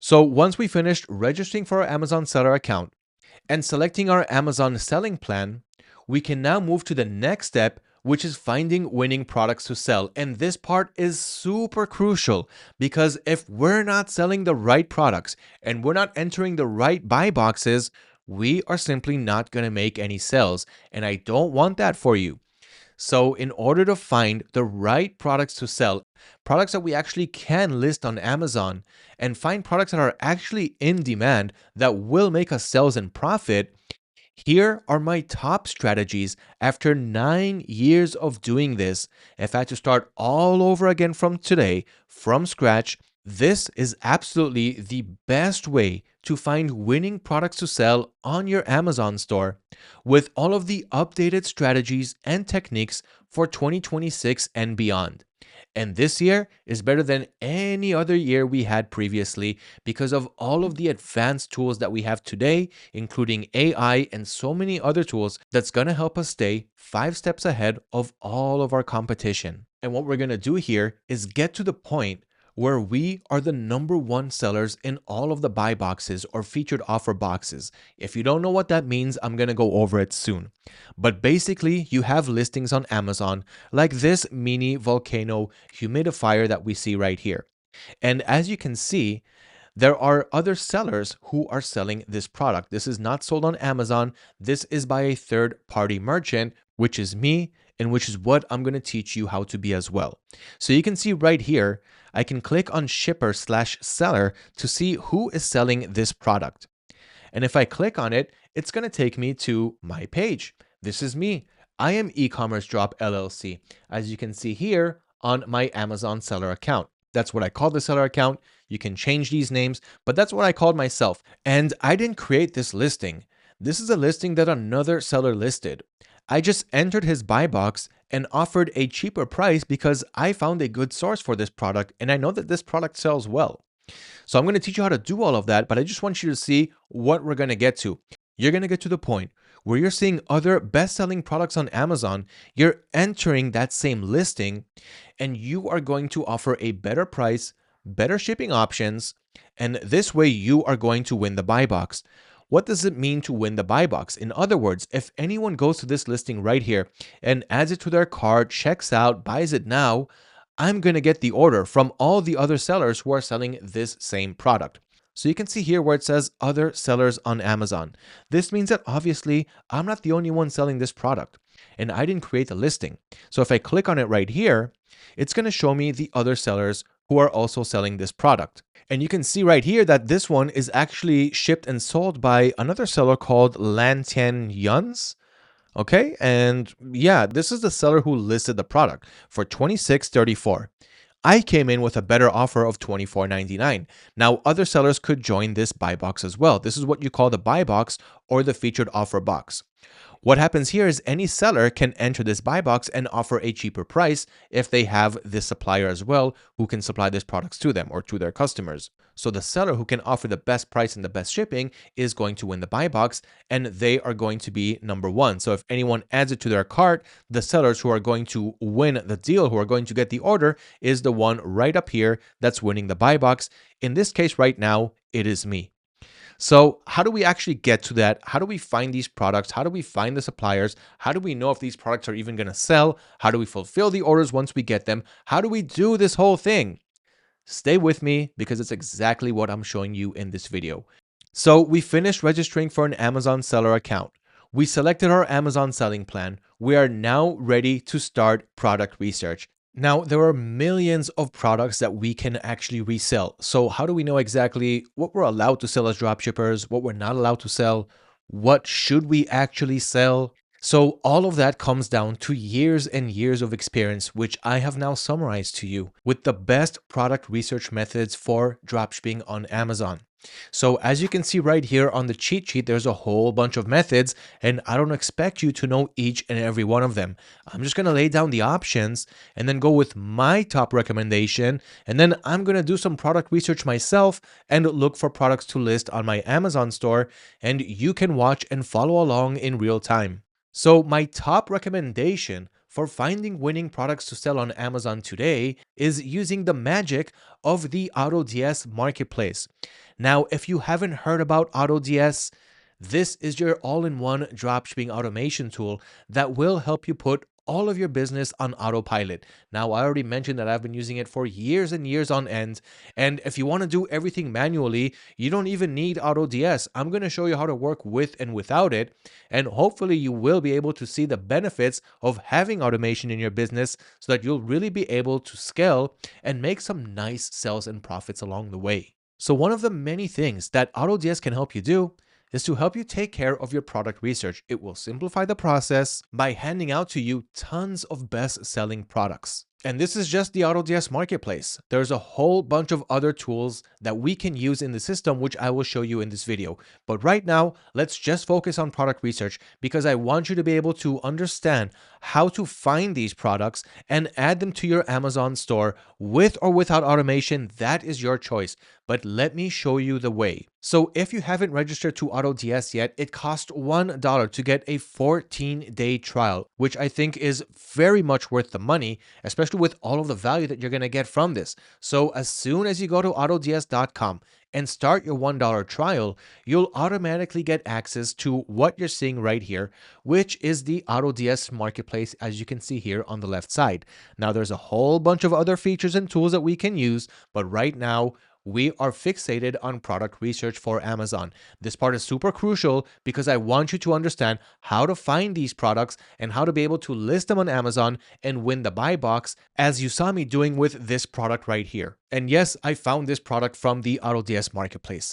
So once we finished registering for our Amazon seller account and selecting our Amazon selling plan, we can now move to the next step, which is finding winning products to sell. And this part is super crucial because if we're not selling the right products and we're not entering the right buy boxes, we are simply not going to make any sales. And I don't want that for you. So, in order to find the right products to sell, products that we actually can list on Amazon, and find products that are actually in demand that will make us sales and profit, here are my top strategies after 9 years of doing this. If I had to start all over again from today, from scratch, this is absolutely the best way to find winning products to sell on your Amazon store with all of the updated strategies and techniques for 2026 and beyond. And this year is better than any other year we had previously because of all of the advanced tools that we have today, including AI and so many other tools that's going to help us stay 5 steps ahead of all of our competition. And what we're going to do here is get to the point where we are the #1 sellers in all of the buy boxes or featured offer boxes. If you don't know what that means, I'm going to go over it soon. But basically, you have listings on Amazon like this mini volcano humidifier that we see right here. And as you can see, there are other sellers who are selling this product. This is not sold on Amazon. This is by a third-party merchant, which is me, and which is what I'm going to teach you how to be as well. So you can see right here, I can click on shipper/seller to see who is selling this product. And if I click on it, it's going to take me to my page. This is me. I am e-commerce drop LLC, as you can see here on my Amazon seller account. That's what I call the seller account. You can change these names, but that's what I called myself. And I didn't create this listing. This is a listing that another seller listed. I just entered his buy box and offered a cheaper price because I found a good source for this product and I know that this product sells well. So I'm going to teach you how to do all of that, but I just want you to see what we're going to get to. You're going to get to the point where you're seeing other best-selling products on Amazon, you're entering that same listing, and you are going to offer a better price, better shipping options, and this way you are going to win the buy box. What does it mean to win the buy box? In other words, if anyone goes to this listing right here and adds it to their cart, checks out, buys it now, I'm going to get the order from all the other sellers who are selling this same product. So you can see here where it says other sellers on Amazon. This means that obviously I'm not the only one selling this product and I didn't create the listing. So if I click on it right here, it's going to show me the other sellers who are also selling this product. And you can see right here that this one is actually shipped and sold by another seller called Lantian Yuns. Okay, and yeah, this is the seller who listed the product for $26.34. I came in with a better offer of $24.99. Now, other sellers could join this buy box as well. This is what you call the buy box or the featured offer box. What happens here is any seller can enter this buy box and offer a cheaper price if they have this supplier as well who can supply these products to them or to their customers. So the seller who can offer the best price and the best shipping is going to win the buy box and they are going to be #1. So if anyone adds it to their cart, the sellers who are going to win the deal, who are going to get the order, is the one right up here that's winning the buy box. In this case right now, it is me. So how do we actually get to that? How do we find these products? How do we find the suppliers? How do we know if these products are even going to sell? How do we fulfill the orders once we get them? How do we do this whole thing? Stay with me because it's exactly what I'm showing you in this video. So we finished registering for an Amazon seller account. We selected our Amazon selling plan. We are now ready to start product research. Now, there are millions of products that we can actually resell. So how do we know exactly what we're allowed to sell as dropshippers, what we're not allowed to sell, what should we actually sell? So all of that comes down to years and years of experience, which I have now summarized to you with the best product research methods for dropshipping on Amazon. So as you can see right here on the cheat sheet, there's a whole bunch of methods, and I don't expect you to know each and every one of them. I'm just going to lay down the options and then go with my top recommendation, and then I'm going to do some product research myself and look for products to list on my Amazon store, and you can watch and follow along in real time. So my top recommendation for finding winning products to sell on Amazon today is using the magic of the AutoDS marketplace. Now, if you haven't heard about AutoDS, this is your all-in-one dropshipping automation tool that will help you put all of your business on autopilot. Now, I already mentioned that I've been using it for years and years on end. And if you want to do everything manually, you don't even need AutoDS. I'm going to show you how to work with and without it. And hopefully you will be able to see the benefits of having automation in your business so that you'll really be able to scale and make some nice sales and profits along the way. So one of the many things that AutoDS can help you do is to help you take care of your product research. It will simplify the process by handing out to you tons of best-selling products. And this is just the AutoDS marketplace. There's a whole bunch of other tools that we can use in the system, which I will show you in this video. But right now, let's just focus on product research because I want you to be able to understand how to find these products and add them to your Amazon store with or without automation. That is your choice. But let me show you the way. So if you haven't registered to AutoDS yet, it costs $1 to get a 14-day trial, which I think is very much worth the money, especially with all of the value that you're going to get from this. So as soon as you go to AutoDS.com and start your $1 trial, you'll automatically get access to what you're seeing right here, which is the AutoDS marketplace, as you can see here on the left side. Now, there's a whole bunch of other features and tools that we can use, but right now, we are fixated on product research for Amazon. This part is super crucial because I want you to understand how to find these products and how to be able to list them on Amazon and win the buy box, as you saw me doing with this product right here. And yes, I found this product from the AutoDS marketplace.